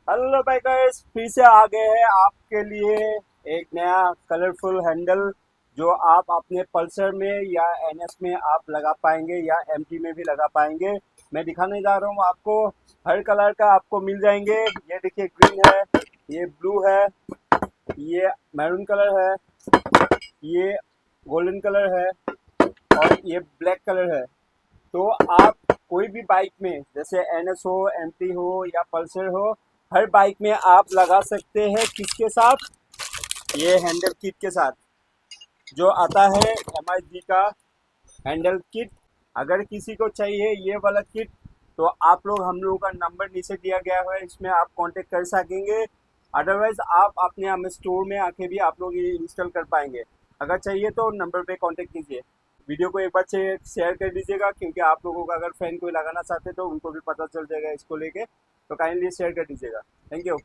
Hello भाई guys, फिर से आ गए हैं आपके लिए एक नया कलरफुल हैंडल जो आप अपने पल्सर में या एनएस में आप लगा पाएंगे या एमटी में भी लगा पाएंगे। मैं दिखाने जा रहा हूँ आपको। हर कलर का आपको मिल जाएंगे। ये देखिए, ग्रीन है, ये ब्लू है, ये मैरून कलर है, ये गोल्डन कलर है और ये ब्लैक कलर है। तो आप कोई भी बाइक में, जैसे एनएस हो, एमटी हो या पल्सर हो, हर बाइक में आप लगा सकते हैं। किसके साथ? ये हैंडल किट के साथ जो आता है एमआईजी का हैंडल किट। अगर किसी को चाहिए ये वाला किट तो आप लोग, हम लोगों का नंबर नीचे दिया गया है, इसमें आप कांटेक्ट कर सकेंगे। अदरवाइज आप अपने हमें स्टोर में आके भी आप लोग ये इंस्टॉल कर पाएंगे। अगर चाहिए तो नंबर पे कांटेक्ट कीजिए। वीडियो को एक बार शेयर कर दीजिएगा, क्योंकि आप लोगों का अगर फ्रेंड कोई लगाना चाहते तो उनको भी पता चल जाएगा इसको लेके। तो काइंडली शेयर कर दीजिएगा। Thank you.